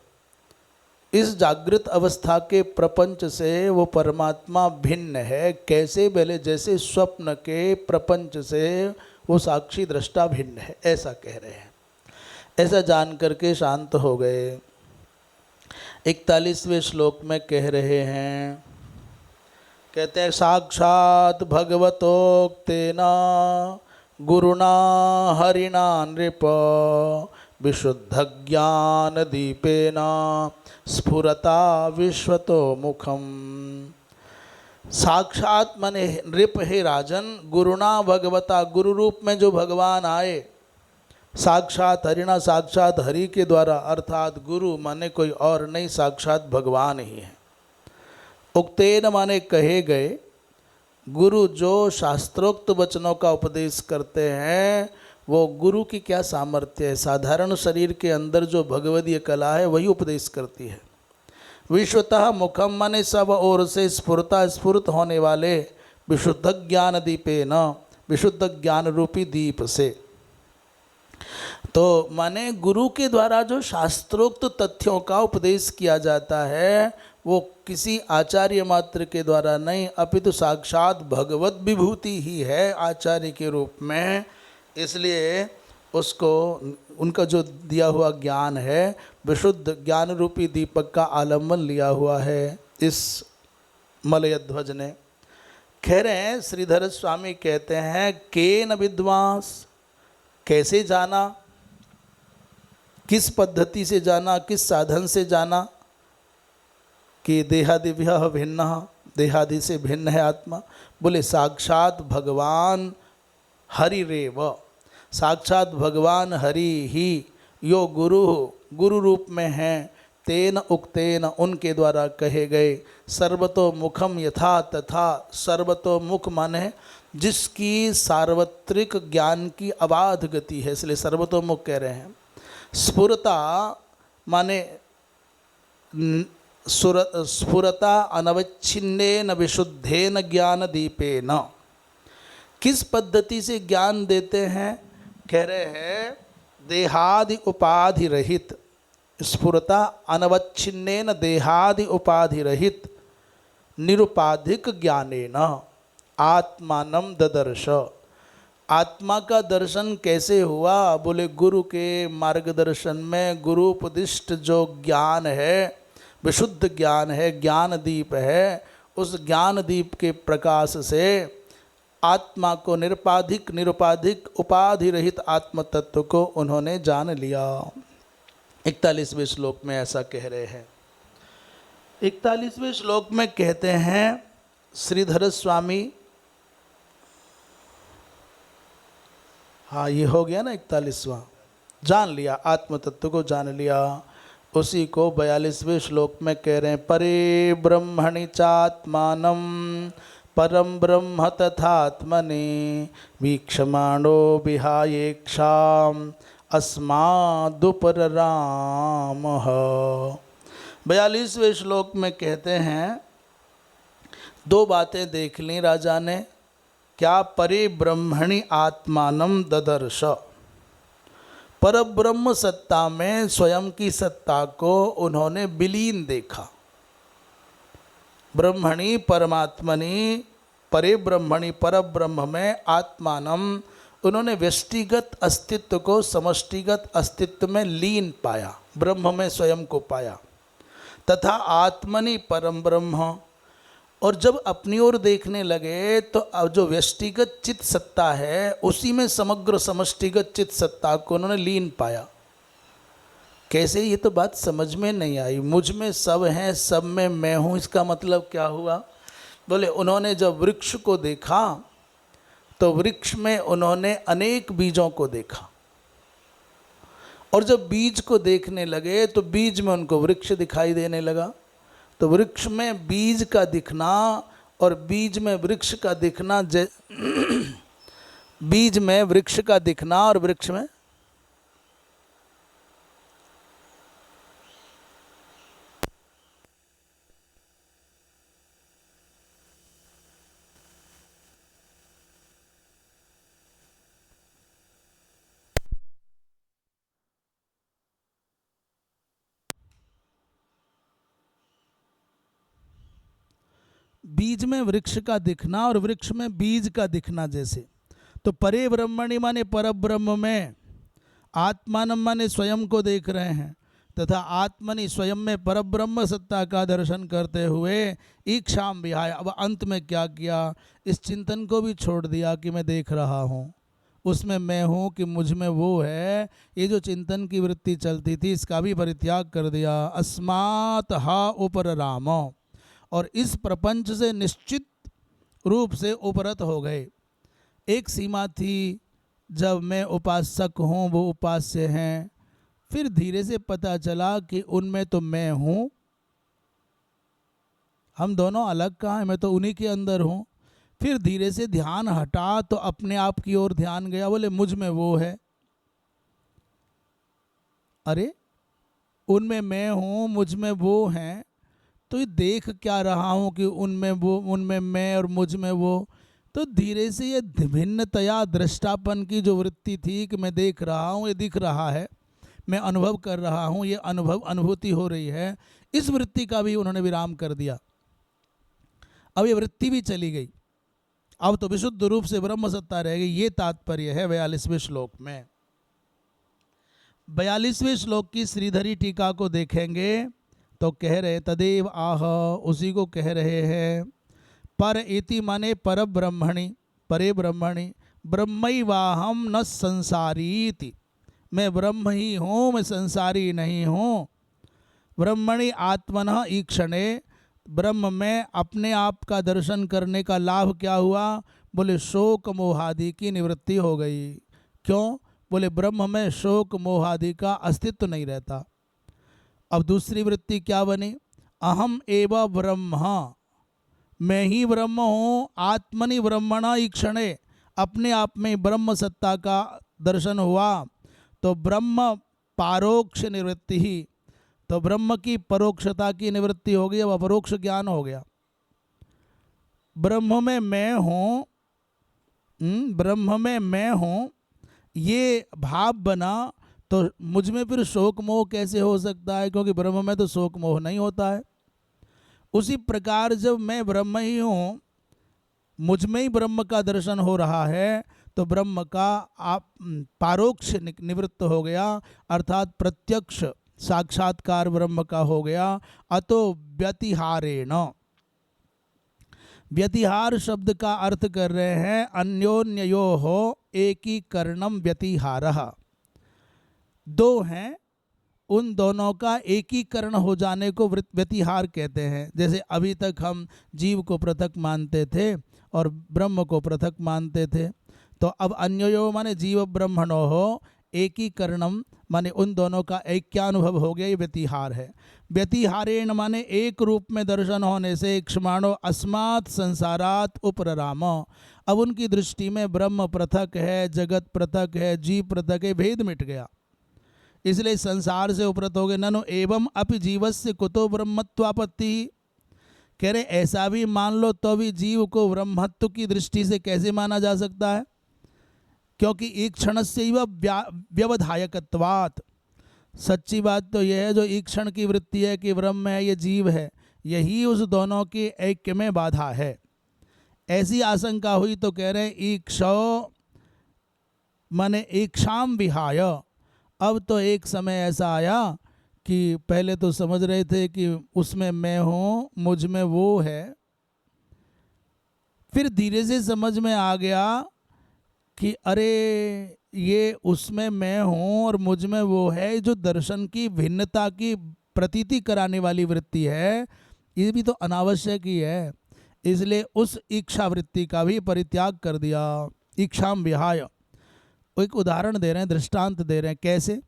इस जागृत अवस्था के प्रपंच से वो परमात्मा भिन्न है। कैसे? पहले जैसे स्वप्न के प्रपंच से वो साक्षी दृष्टा भिन्न है, ऐसा कह रहे हैं। ऐसा जान करके शांत हो गए। 41वें श्लोक में कह रहे हैं, कहते हैं साक्षात भगवतोक्तेन गुरुणा हरिणा नृप विशुद्ध ज्ञान दीपेन स्फुरता विश्वतो मुखम। साक्षात मने नृप हे राजन, गुरुणा भगवता, गुरु रूप में जो भगवान आए, साक्षात हरिणा, साक्षात हरि के द्वारा, अर्थात गुरु माने कोई और नहीं, साक्षात भगवान ही है। उक्तेन माने कहे गए, गुरु जो शास्त्रोक्त वचनों का उपदेश करते हैं वो गुरु की क्या सामर्थ्य है? साधारण शरीर के अंदर जो भगवदीय कला है वही उपदेश करती है। विश्वतः मुखम माने सब ओर से स्फुरत होने वाले विशुद्ध ज्ञान दीपे न, विशुद्ध ज्ञान रूपी दीप से। तो माने गुरु के द्वारा जो शास्त्रोक्त तथ्यों का उपदेश किया जाता है वो किसी आचार्य मात्र के द्वारा नहीं, अपितु साक्षात भगवत विभूति ही है आचार्य के रूप में। इसलिए उसको उनका जो दिया हुआ ज्ञान है विशुद्ध ज्ञान रूपी दीपक का आलम्बन लिया हुआ है इस मलयध्वज ने। कह रहे हैं श्रीधर स्वामी कहते हैं केन विद्वांस, कैसे जाना, किस पद्धति से जाना, किस साधन से जाना कि देहादिभ्य भिन्न, देहादि से भिन्न है आत्मा। बोले साक्षात भगवान हरिरेव, साक्षात भगवान हरि ही यो गुरु रूप में हैं, तेन उक्तेन उनके द्वारा कहे गए, सर्वतोमुखम यथा तथा, सर्वतोमुख माने जिसकी सार्वत्रिक ज्ञान की अबाध गति है, इसलिए सर्वतोमुख कह रहे हैं। स्फुरता माने स्फुरता अनवच्छिन्नेन विशुद्धेन ज्ञान दीपेन, किस पद्धति से ज्ञान देते हैं? कह रहे हैं देहादि उपाधि रहित, स्फुरता अनवच्छिन्नेन देहादि उपाधि रहित निरुपाधिक ज्ञानेन आत्मानं ददर्श। आत्मा का दर्शन कैसे हुआ? बोले गुरु के मार्गदर्शन में, गुरु उपदिष्ट जो ज्ञान है, विशुद्ध ज्ञान है, ज्ञान दीप है, उस ज्ञान दीप के प्रकाश से आत्मा को निरुपाधिक उपाधि रहित आत्म तत्व को उन्होंने जान लिया। 41वें श्लोक में ऐसा कह रहे हैं। 41वें श्लोक में कहते हैं श्रीधर स्वामी, हाँ ये हो गया ना 41वां, जान लिया, आत्म तत्व को जान लिया। उसी को 42वें श्लोक में कह रहे हैं, परे ब्रह्मणि चात्मानं परम ब्रह्म तथात्मने वीक्षमाणो विहायेक्षाम अस्मादुपररामः। 42वें श्लोक में कहते हैं, दो बातें देख ली राजा ने। क्या? परे ब्रह्मणि आत्मानं ददर्श, परब्रह्म सत्ता में स्वयं की सत्ता को उन्होंने विलीन देखा। ब्रह्मणि परमात्मनि, परे ब्रह्मणि परब्रह्म में आत्मानम, उन्होंने व्यष्टिगत अस्तित्व को समष्टिगत अस्तित्व में लीन पाया, ब्रह्म में स्वयं को पाया। तथा आत्मनि परम ब्रह्म, और जब अपनी ओर देखने लगे तो अब जो व्यष्टिगत चित्त सत्ता है उसी में समग्र समष्टिगत चित्त सत्ता को उन्होंने लीन पाया। कैसे? ये तो बात समझ में नहीं आई। मुझ में सब हैं, सब में मैं हूँ, इसका मतलब क्या हुआ? बोले उन्होंने जब वृक्ष को देखा तो वृक्ष में उन्होंने अनेक बीजों को देखा, और जब बीज को देखने लगे तो बीज में उनको वृक्ष दिखाई देने लगा। तो वृक्ष में बीज का दिखना और बीज में वृक्ष का दिखना, बीज में वृक्ष का दिखना और वृक्ष में बीज में वृक्ष का दिखना और वृक्ष में बीज का दिखना जैसे। तो परे ब्रह्मणि माने परब्रह्म में, आत्मानं माने स्वयं को देख रहे हैं, तथा आत्मनि स्वयं में परब्रह्म सत्ता का दर्शन करते हुए ईक्षाम विहाय, अब अंत में क्या किया? इस चिंतन को भी छोड़ दिया कि मैं देख रहा हूँ, उसमें मैं हूँ कि मुझ में वो है, ये जो चिंतन की वृत्ति चलती थी इसका भी परित्याग कर दिया। अस्मात् हा उपरराम, और इस प्रपंच से निश्चित रूप से उपरत हो गए। एक सीमा थी जब मैं उपासक हूँ, वो उपास्य हैं, फिर धीरे से पता चला कि उनमें तो मैं हूँ, हम दोनों अलग कहाँ हैं, मैं तो उन्हीं के अंदर हूँ। फिर धीरे से ध्यान हटा तो अपने आप की ओर ध्यान गया, बोले मुझ में वो है। अरे उनमें मैं हूँ, मुझ में वो हैं, तो ये देख क्या रहा हूँ कि उनमें वो, उनमें मैं और मुझ में वो। तो धीरे से ये भिन्नतया दृष्टापन की जो वृत्ति थी कि मैं देख रहा हूँ, ये दिख रहा है, मैं अनुभव कर रहा हूँ, ये अनुभूति हो रही है, इस वृत्ति का भी उन्होंने विराम कर दिया। अब ये वृत्ति भी चली गई, अब तो विशुद्ध रूप से ब्रह्म सत्ता रह गई। ये तात्पर्य है 42वें श्लोक में। 42वें श्लोक की श्रीधरी टीका को देखेंगे तो कह रहे तदेव आह, उसी को कह रहे हैं। पर इति माने पर ब्रह्मणि, परे ब्रह्मणि, ब्रह्मैवाहम न संसारीति, मैं ब्रह्म ही हूँ, मैं संसारी नहीं हूँ। ब्रह्मणि आत्मनः ईक्षणे, ब्रह्म में अपने आप का दर्शन करने का लाभ क्या हुआ? बोले शोक मोहादि की निवृत्ति हो गई। क्यों? बोले ब्रह्म में शोक मोहादि का अस्तित्व नहीं रहता। अब दूसरी वृत्ति क्या बनी? अहम एव ब्रह्म, मैं ही ब्रह्म हूँ। आत्मनि ब्रह्मणा ईक्षणे, अपने आप में ब्रह्म सत्ता का दर्शन हुआ तो ब्रह्म पारोक्ष निवृत्ति ही, तो ब्रह्म की परोक्षता की निवृत्ति हो गई, अब अपरोक्ष ज्ञान हो गया। ब्रह्म में मैं हूँ, ब्रह्म में मैं हूँ, ये भाव बना तो मुझ में फिर शोक मोह कैसे हो सकता है? क्योंकि ब्रह्म में तो शोक मोह नहीं होता है। उसी प्रकार जब मैं ब्रह्म ही हूँ, मुझ में ही ब्रह्म का दर्शन हो रहा है, तो ब्रह्म का आप पारोक्ष निवृत्त हो गया, अर्थात प्रत्यक्ष साक्षात्कार ब्रह्म का हो गया। अतो व्यतिहारेण, व्यतिहार शब्द का अर्थ कर रहे हैं अन्योन्ययोः एकीकरणम व्यतिहारः, दो हैं, उन दोनों का एकीकरण हो जाने को व्यतिहार कहते हैं। जैसे अभी तक हम जीव को पृथक मानते थे और ब्रह्म को पृथक मानते थे, तो अब अन्योयो माने जीव ब्रह्मणो हो एकीकरणम माने उन दोनों का ऐक्यानुभव हो गया, ये व्यतिहार है। व्यतिहारेण माने एक रूप में दर्शन होने से क्षमाणो अस्मात् संसारात उपरराम। अब उनकी दृष्टि में ब्रह्म पृथक है, जगत पृथक है, जीव पृथक है, भेद मिट गया, इसलिए संसार से उपरत हो गए। ननु एवं अपि जीवस्य कुतो ब्रह्मत्वापत्ति। कह रहे ऐसा भी मान लो तो भी जीव को ब्रह्मत्व की दृष्टि से कैसे माना जा सकता है, क्योंकि ईक्षण से व्यवधायकत्वात्। सच्ची बात तो यह है जो ईक्षण की वृत्ति है कि ब्रह्म है ये जीव है, यही उस दोनों के ऐक्य में बाधा है। ऐसी आशंका हुई तो कह रहे हैं ईक्षो माने ईक्षाम विहाय। अब तो एक समय ऐसा आया कि पहले तो समझ रहे थे कि उसमें मैं हूँ, मुझ में वो है, फिर धीरे से समझ में आ गया कि अरे ये उसमें मैं हूँ और मुझ में वो है। जो दर्शन की भिन्नता की प्रतीति कराने वाली वृत्ति है, ये भी तो अनावश्यक ही है, इसलिए उस इच्छा वृत्ति का भी परित्याग कर दिया। इच्छाम विहाय। एक उदाहरण दे रहे हैं, दृष्टांत दे रहे हैं, कैसे?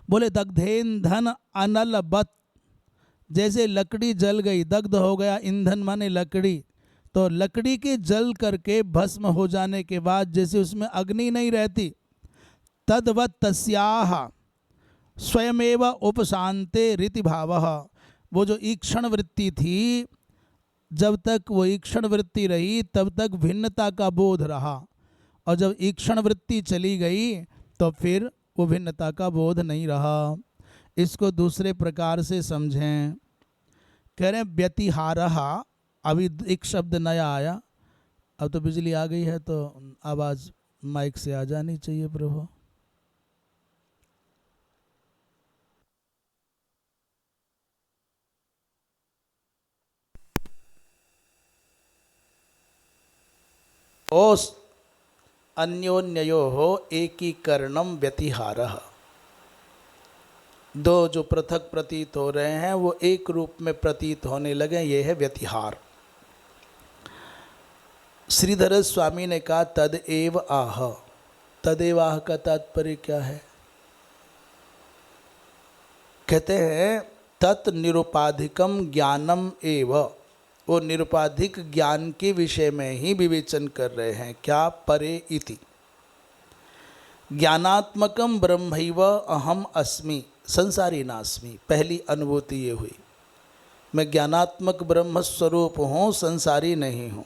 बोले दग्धेन धन अनल बत। जैसे लकड़ी जल गई, दग्ध हो गया, ईंधन माने लकड़ी, तो लकड़ी के जल करके भस्म हो जाने के बाद जैसे उसमें अग्नि नहीं रहती, तद्वत् तस्याह स्वयमेव उपशांते रीति भावः। वो जो ईक्षण वृत्ति थी, जब तक वो ईक्षण वृत्ति रही तब तक भिन्नता का बोध रहा, और जब ईक्षण वृत्ति चली गई तो फिर वो भिन्नता का बोध नहीं रहा। इसको दूसरे प्रकार से समझें। कह रहे हैं व्यतिहारः। अभी एक शब्द नया आया, अब तो बिजली आ गई है तो आवाज़ माइक से आ जानी चाहिए प्रभु। ओस अन्योन्यो एकीकरणम व्यतिहारः। दो जो पृथक प्रतीत हो रहे हैं वो एक रूप में प्रतीत होने लगे, ये है व्यतिहार। श्रीधर स्वामी ने कहा तदेव आह। तदेव आह का तात्पर्य क्या है? कहते हैं तत् निरुपाधिकम ज्ञानम एव। वो निरुपाधिक ज्ञान के विषय में ही विवेचन कर रहे हैं। क्या? परे इति ज्ञानात्मकम ब्रह्मैव अहम अस्मि संसारी नास्मि। पहली अनुभूति ये हुई, मैं ज्ञानात्मक ब्रह्म स्वरूप हूँ, संसारी नहीं हूँ।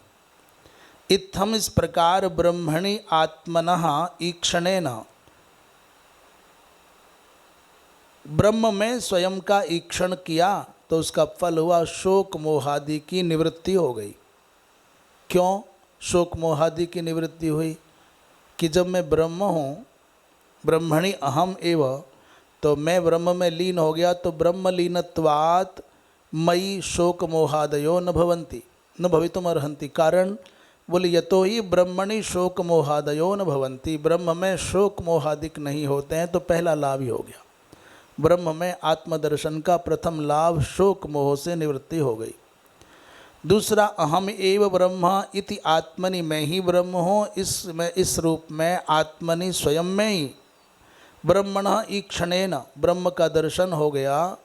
इत्थम, इस प्रकार ब्रह्मणि आत्मनः ईक्षणेन, ब्रह्म में स्वयं का ईक्षण किया तो उसका फल हुआ शोक मोहादि की निवृत्ति हो गई। क्यों शोक मोहादि की निवृत्ति हुई? कि जब मैं ब्रह्म हूँ, ब्रह्मणि अहम एव, तो मैं ब्रह्म में लीन हो गया, तो ब्रह्म लीनत्वात् मयि शोक मोहादयो न भवन्ति न भवितुम अर्हन्ति। कारण बोले यतो ही ब्रह्मणि शोक मोहादयो न भवन्ति। ब्रह्म में शोक मोहादिक नहीं होते हैं, तो पहला लाभ ही हो गया। ब्रह्म में आत्मदर्शन का प्रथम लाभ शोक मोह से निवृत्ति हो गई। दूसरा, अहम एव ब्रह्म इति आत्मनि, मैं ही ब्रह्म हूँ, इस रूप में आत्मनि स्वयं में ही ब्रह्मणः ईक्षणेन, ब्रह्म का दर्शन हो गया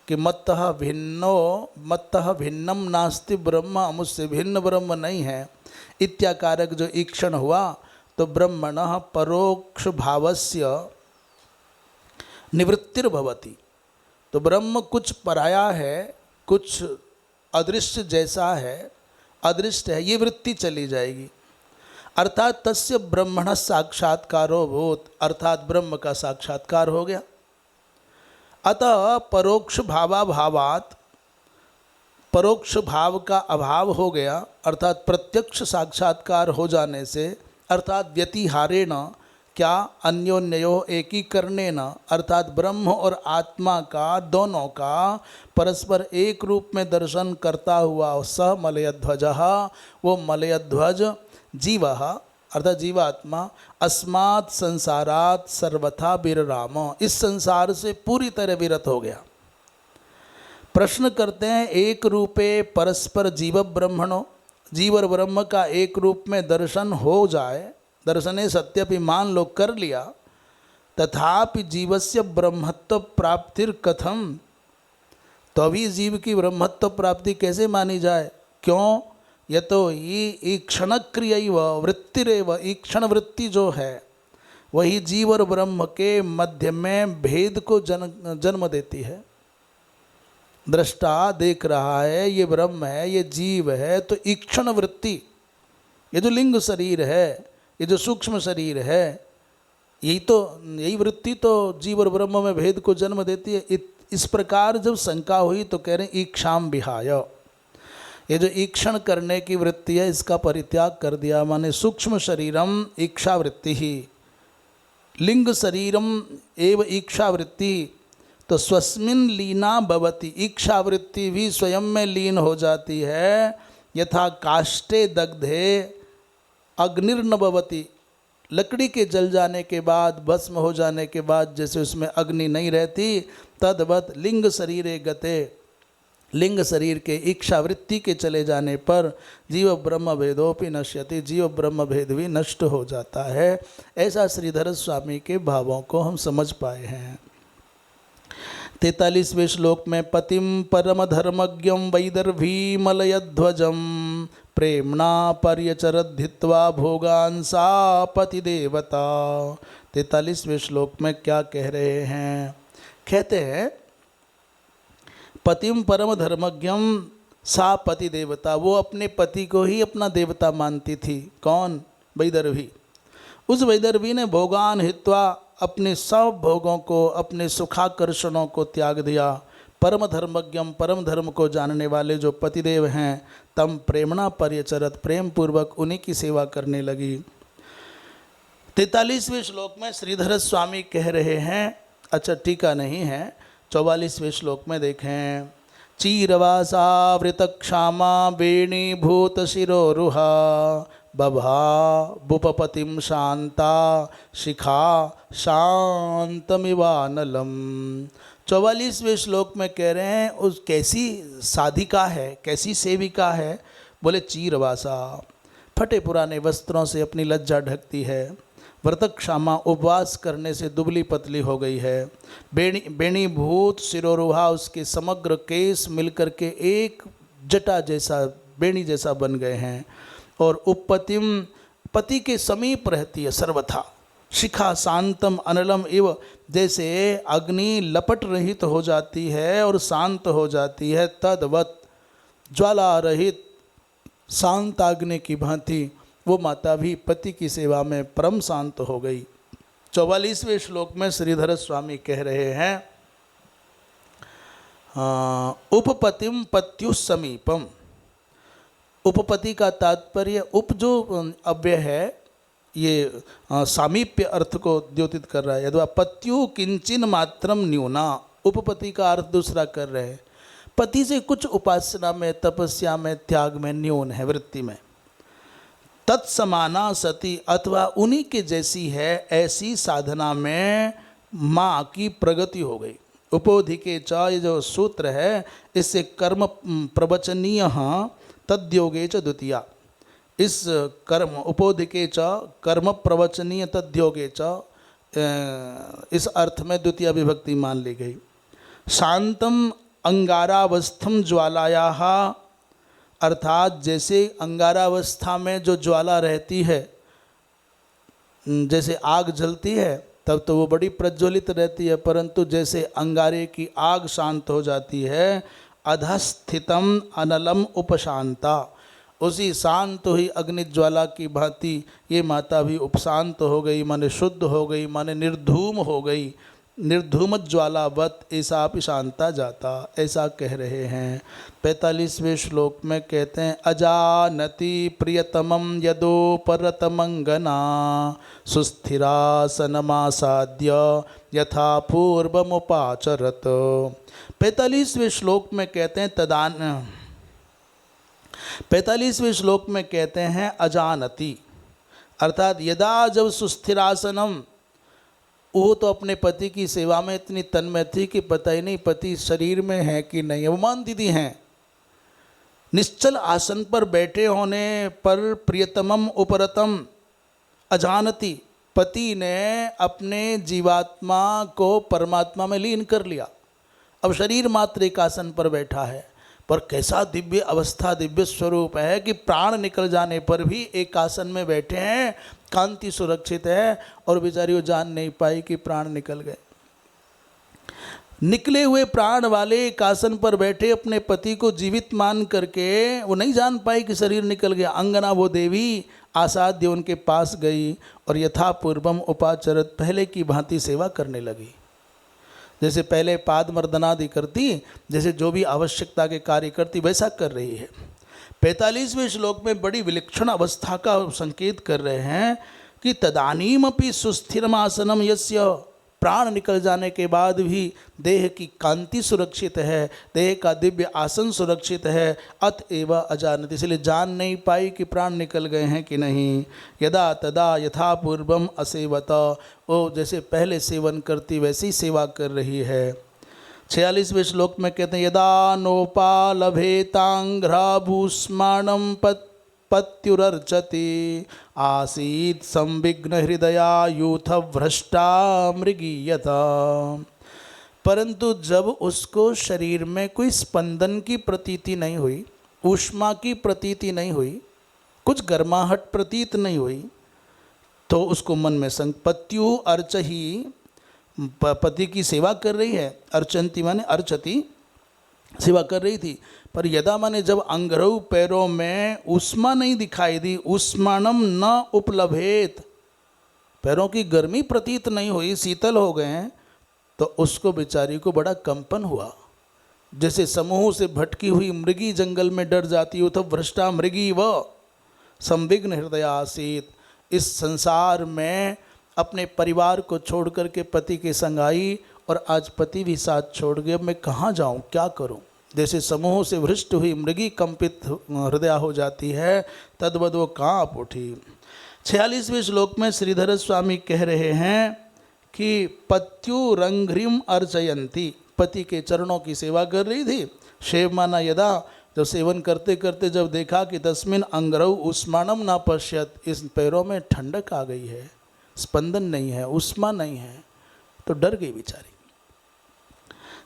कि मत्तः भिन्नम नास्ति ब्रह्म, मुझसे भिन्न ब्रह्म नहीं है इत्याकारक जो ईक्षण हुआ, तो ब्रह्मणः परोक्ष भावस्य निवृत्तिर्भवति। तो ब्रह्म कुछ पराया है, कुछ अदृश्य जैसा है, अदृष्ट है, ये वृत्ति चली जाएगी। अर्थात तस्य ब्रह्मण साक्षात्कारो भूत, अर्थात ब्रह्म का साक्षात्कार हो गया। अतः परोक्ष भावाभावात, परोक्ष भाव का अभाव हो गया, अर्थात प्रत्यक्ष साक्षात्कार हो जाने से, अर्थात व्यतिहारेण, क्या? अन्योन्यो एकीकरणेन, अर्थात ब्रह्म और आत्मा का, दोनों का परस्पर एक रूप में दर्शन करता हुआ स मलयध्वजः, वो मलयध्वज जीवः अर्थात जीवात्मा अस्मात् संसारात् सर्वथा विरराम, इस संसार से पूरी तरह विरत हो गया। प्रश्न करते हैं, एक रूपे परस्पर जीव ब्रह्मणो, जीव और ब्रह्म का एक रूप में दर्शन हो जाए, दर्शने सत्यपि मान लो कर लिया, तथापि जीवस्य ब्रह्मत्व प्राप्तिर कथम, तो अभी जीव की ब्रह्मत्व प्राप्ति कैसे मानी जाए? क्यों? यतो ही ईक्षण क्रियैव वृत्तिरेव, ईक्षण वृत्ति जो है वही जीव और ब्रह्म के मध्य में भेद को जन्म देती है। दृष्टा देख रहा है ये ब्रह्म है, ये जीव है, तो ईक्षण वृत्ति, ये जो लिंग शरीर है, ये जो सूक्ष्म शरीर है, यही वृत्ति तो जीव और ब्रह्म में भेद को जन्म देती है। इस प्रकार जब शंका हुई तो कह रहे हैं ईक्षाम विहाय, ये जो ईक्षण करने की वृत्ति है इसका परित्याग कर दिया, माने सूक्ष्म शरीरम ईक्षा वृत्ति ही, लिंग शरीरम एव ईक्षा वृत्ति, तो स्वस्मिन लीना भवति, ईक्षा वृत्ति भी स्वयं में लीन हो जाती है। यथा काष्ठे दग्धे अग्निर्न भवति, लकड़ी के जल जाने के बाद, भस्म हो जाने के बाद जैसे उसमें अग्नि नहीं रहती, तद्वत् लिंग शरीरे गते, लिंग शरीर के इच्छा वृत्ति के चले जाने पर जीव ब्रह्म भेदोपि नश्यति, जीव ब्रह्म भेद भी नष्ट हो जाता है। ऐसा श्रीधर स्वामी के भावों को हम समझ पाए हैं। 43वें श्लोक में पतिम परम धर्मज्ञम वैदर्भी मलयध्वजम प्रेमणा पर्यचरद्धित्वा भोगान सा पति देवता। 43वें श्लोक में क्या कह रहे हैं? कहते हैं पतिम परम धर्मज्ञम सा पति देवता, वो अपने पति को ही अपना देवता मानती थी। कौन? वैदर्भी। उस वैदर्भी ने भोगान हित्वा, अपने सब भोगों को, अपने सुखाकर्षणों को त्याग दिया। परम धर्मज्ञम, परम धर्म को जानने वाले जो पतिदेव हैं, तम प्रेमणा पर्यचरत, प्रेम पूर्वक उन्हीं की सेवा करने लगी। 43वें श्लोक में श्रीधर स्वामी कह रहे हैं, अच्छा टीका नहीं है, 44वें श्लोक में देखें, चीरवासावृत क्षामा वेणीभूत शिरोरुहा बभा बुपपतिम शांता शिखा शांतमिवानलम। 44वें श्लोक में कह रहे हैं उस कैसी साधिका है, कैसी सेविका है? बोले चीरवासा, फटे पुराने वस्त्रों से अपनी लज्जा ढकती है। व्रत क्षामा, उपवास करने से दुबली पतली हो गई है। बेणीभूत शिरोरुहा, उसके समग्र केस मिलकर के एक जटा जैसा, बेणी जैसा बन गए हैं। और उपपतिम, पति के समीप रहती है सर्वथा। शिखा शांतम अनलम इव, जैसे अग्नि लपट रहित हो जाती है और शांत हो जाती है, तद्वत् ज्वाला रहित शांत अग्नि की भांति वो माता भी पति की सेवा में परम शांत हो गई। 44वें श्लोक में श्रीधर स्वामी कह रहे हैं उपपतिम पत्यु समीपम। उपपति का तात्पर्य, उप जो अव्यय है ये सामीप्य अर्थ को द्योतित कर रहा है। यद्वा पत्यु किंचिन मात्रम न्यूना, उपपति का अर्थ दूसरा कर रहे हैं। पति से कुछ उपासना में, तपस्या में, त्याग में न्यून है, वृत्ति में। तत्समाना सती, अथवा उन्हीं के जैसी है, ऐसी साधना में माँ की प्रगति हो गई। उपोधिके च, ये जो सूत्र है इससे कर्म प्रवचनीय तद्योगे च द्वितीया, इस कर्म उपोधिके च कर्म प्रवचनीय तद्योगे च, इस अर्थ में द्वितीय विभक्ति मान ली गई। शांतम अंगारावस्थम ज्वालायाः, अर्थात जैसे अंगारावस्था में जो ज्वाला रहती है, जैसे आग जलती है तब तो वो बड़ी प्रज्वलित रहती है, परंतु जैसे अंगारे की आग शांत हो जाती है, अधस्थितम अनलम उपशांता, उसी शांत हुई अग्निज्वाला की भांति ये माता भी उपशांत हो गई, माने शुद्ध हो गई, माने निर्धूम हो गई। निर्धूम ज्वालावत ऐसा भी शांता जाता, ऐसा कह रहे हैं। 45वें श्लोक में कहते हैं अजानति प्रियतमं यदोपरतमंगना सुस्थिरासनमासाद्य यथा पूर्वमुपाचरत। 45वें श्लोक में कहते हैं 45वें श्लोक में कहते हैं अजानति, अर्थात यदा, जब सुस्थिरासनम, वो तो अपने पति की सेवा में इतनी तन्मय थी कि पता ही नहीं पति शरीर में है कि नहीं, वो मानती थी हैं। निश्चल आसन पर बैठे होने पर प्रियतमम उपरतम अजानती, पति ने अपने जीवात्मा को परमात्मा में लीन कर लिया। अब शरीर मात्र एक आसन पर बैठा है, पर कैसा दिव्य अवस्था, दिव्य स्वरूप है कि प्राण निकल जाने पर भी एक आसन में बैठे हैं, कांति सुरक्षित है, और बेचारी वो जान नहीं पाई कि प्राण निकल गए। निकले हुए प्राण वाले एक आसन पर बैठे अपने पति को जीवित मान करके वो नहीं जान पाई कि शरीर निकल गया। अंगना वो देवी आसाध्य उनके पास गई और यथा पूर्वम उपाचरत, पहले की भांति सेवा करने लगी। जैसे पहले पाद मर्दनादि करती, जैसे जो भी आवश्यकता के कार्य करती, वैसा कर रही है। 45वें श्लोक में बड़ी विलक्षण अवस्था का संकेत कर रहे हैं कि तदानीमपि सुस्थिरमासनम यस्य, प्राण निकल जाने के बाद भी देह की कांति सुरक्षित है, देह का दिव्य आसन सुरक्षित है, अतएव अजानत, इसलिए जान नहीं पाई कि प्राण निकल गए हैं कि नहीं। यदा तदा यथा पूर्वम असेवत, वो जैसे पहले सेवन करती वैसी सेवा कर रही है। 46वें श्लोक में कहते हैं यदा नोपालभेतांघ्राभूष्माणं पत्युरर्चति आसीत् संविघ्न हृदया यूथ भ्रष्टा मृगीयता। परंतु जब उसको शरीर में कोई स्पंदन की प्रतीति नहीं हुई, ऊष्मा की प्रतीति नहीं हुई, कुछ गर्माहट प्रतीत नहीं हुई, तो उसको मन में पत्यु अर्चही, पति की सेवा कर रही है, अर्चंती माने अर्चती, सेवा कर रही थी। पर यदा माने जब अंग्रऊ पैरों में ऊष्मा नहीं दिखाई दी, ऊष्माणम न उपलभेत, पैरों की गर्मी प्रतीत नहीं हुई, शीतल हो गए, तो उसको बेचारी को बड़ा कंपन हुआ। जैसे समूह से भटकी हुई मृगी जंगल में डर जाती हो, तो भ्रष्टा मृगी व संविघ्न हृदय आसीत, इस संसार में अपने परिवार को छोड़ करके पति के संग आई, और आज पति भी साथ छोड़ गए, मैं कहाँ जाऊँ, क्या करूँ। जैसे समूह से भ्रष्ट हुई मृगी कंपित हृदय हो जाती है, तद्वद वो काँप उठी। 46वें श्लोक में श्रीधर स्वामी कह रहे हैं कि पत्यु रंघ्रिम अर्चयंती, पति के चरणों की सेवा कर रही थी। शेव माना यदा, जब सेवन करते करते जब देखा कि तस्मिन अंग्रऊ उष्माणम ना पश्यत, इस पैरों में ठंडक आ गई है, स्पंदन नहीं है, उष्मा नहीं है, तो डर गई बेचारी।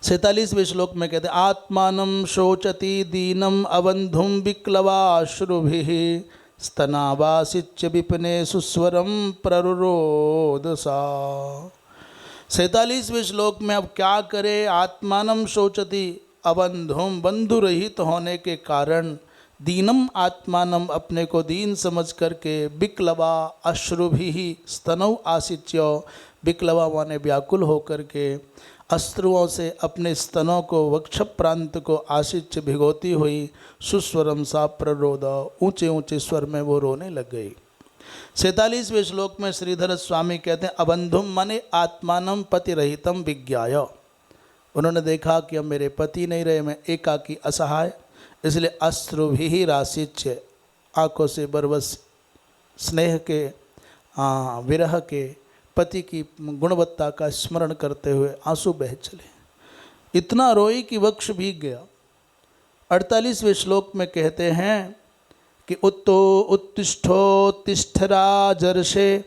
47वें श्लोक में कहते आत्मानं शोचति दीनम अबंधुम विक्लवाश्रुभिः स्तनावासिच्य विपिने सुस्वरम प्ररुरोध सा। 47वें श्लोक में अब क्या करे, आत्मानं शोचति, अबंधुम, बंधु रहित होने के कारण, दीनम आत्मानम, अपने को दीन समझ करके, विक्लवा अश्रुभिः, स्तनौ आसिच्य, विक्लवा माने व्याकुल होकर के, अश्रुओं से अपने स्तनों को, वक्ष प्रांत को आसिच्य भिगोती हुई, सुस्वरम सा प्ररोद, ऊंचे ऊंचे स्वर में वो रोने लग गई। 47वें श्लोक में श्रीधर स्वामी कहते हैं अबंधुम माने आत्मानम पतिरहितम विज्ञाय, उन्होंने देखा कि अब मेरे पति नहीं रहे, मैं एकाकी असहाय, इसलिए अश्रुभिः रासिच्य, आँखों से बरबस स्नेह के, विरह के, पति की गुणवत्ता का स्मरण करते हुए आंसू बह चले, इतना रोई कि वक्ष भीग गया। 48वें श्लोक में कहते हैं कि उत्तो उत्तिष्ठोत्तिष्ठ राजर्षे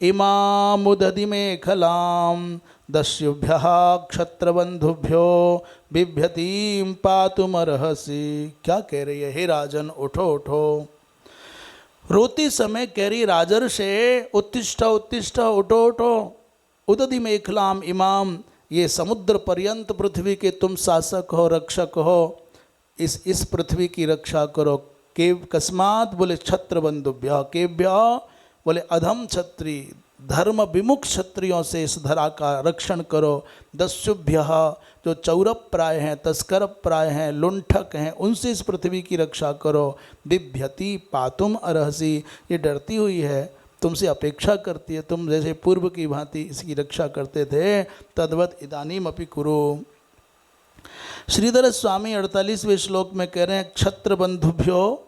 इमामुदधि मेखलां दस्युभ्यः क्षत्रबंधुभ्यो बिभ्यतीं पातुमर्हसि। क्या कह रही है, हे राजन उठो उठो। रोती समय कह रही राजर्षे उत्तिष्ठ उत्तिष्ठ, उठो उठो, उदधि मेखलाम इमाम, ये समुद्र पर्यंत पृथ्वी के तुम शासक हो, रक्षक हो, इस पृथ्वी की रक्षा करो। के कस्मात बोले क्षत्रबंधुभ्य, केभ्य बोले अधम क्षत्रि, धर्म विमुख क्षत्रियों से इस धरा का रक्षण करो। दस्युभ्य, जो चौरप प्राय हैं, तस्कर प्राय हैं, लुंठक हैं, उनसे इस पृथ्वी की रक्षा करो। बिभ्यति पातुम अर्हसि, ये डरती हुई है, तुमसे अपेक्षा करती है, तुम जैसे पूर्व की भांति इसकी रक्षा करते थे, तद्वत इदानीम अपि कुरु। श्रीधर स्वामी 48वें श्लोक में कह रहे हैं क्षत्रबंधुभ्यो,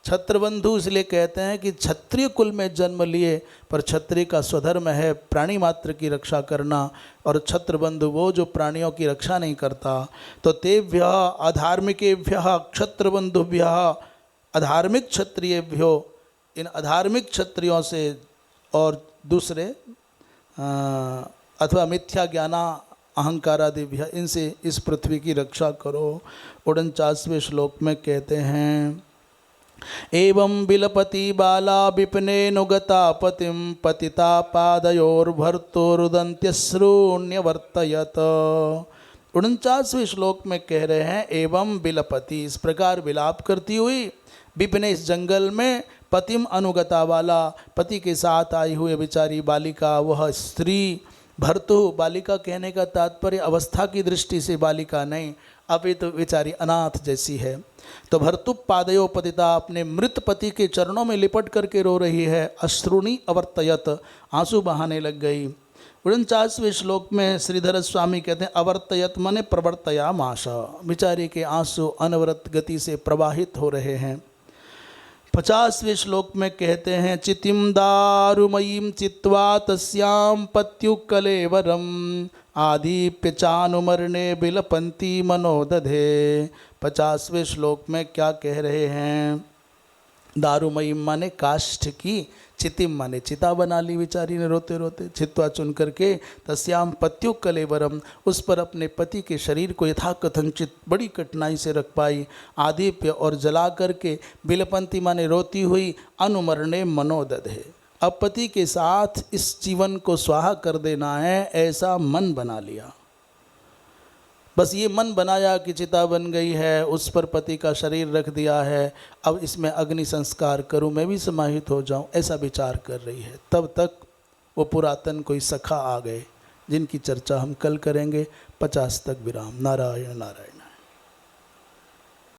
छत्रबंधु इसलिए कहते हैं कि क्षत्रिय कुल में जन्म लिए, पर क्षत्रिय का स्वधर्म है प्राणी मात्र की रक्षा करना, और छत्रबंधु वो जो प्राणियों की रक्षा नहीं करता। तो तेभ्य अधार्मिकेभ्य क्षत्रबंधुभ्य, अधार्मिक क्षत्रियभ्यो, इन अधार्मिक क्षत्रियों से और दूसरे अथवा मिथ्या ज्ञाना अहंकारादिभ्य, इनसे इस पृथ्वी की रक्षा करो। 49वें श्लोक में कहते हैं एवं बिलपति बाला विपिनेनुगता पतिं पतिता पादयोर्भर्तुरुदन्त्यश्रूण्यवर्तयत। 49वें श्लोक में कह रहे हैं एवं बिलपति, इस प्रकार विलाप करती हुई विपिने, इस जंगल में, पतिम अनुगता वाला, पति के साथ आई हुई बेचारी बालिका, वह स्त्री, भर्तु, बालिका कहने का तात्पर्य अवस्था की दृष्टि से बालिका नहीं, अभी तो बेचारी अनाथ जैसी है। तो भर्तु पादयो पतिता, अपने मृत पति के चरणों में लिपट करके रो रही है। अश्रुणी अवर्तयत, आंसू बहाने लग गई। 49वें श्लोक में श्रीधर स्वामी कहते हैं अवर्तयत मने प्रवर्तया माशा, बेचारी के आंसू अनवरत गति से प्रवाहित हो रहे हैं। 50वें श्लोक में कहते हैं चितिम दारुमयीं चित्वा तस्यां पत्युकलेवरम आदिप्य चानुमरणे बिलपंती मनोदधे। 50वें श्लोक में क्या कह रहे हैं, दारुमयी माने काष्ठ की, चितिम माने चिता बना ली बेचारी ने रोते रोते, चित्वा चुन करके, तस्याम पत्यु कलेवरम, उस पर अपने पति के शरीर को यथाकथनचित बड़ी कठिनाई से रख पाई, आदिप्य और जला करके, बिलपंती माने रोती हुई, अनुमरणे मनोदधे, अब पति के साथ इस जीवन को स्वाहा कर देना है ऐसा मन बना लिया। बस ये मन बनाया कि चिता बन गई है, उस पर पति का शरीर रख दिया है, अब इसमें अग्नि संस्कार करूं, मैं भी समाहित हो जाऊं, ऐसा विचार कर रही है। तब तक वो पुरातन कोई सखा आ गए जिनकी चर्चा हम कल करेंगे। 50 तक विराम। नारायण नारायण।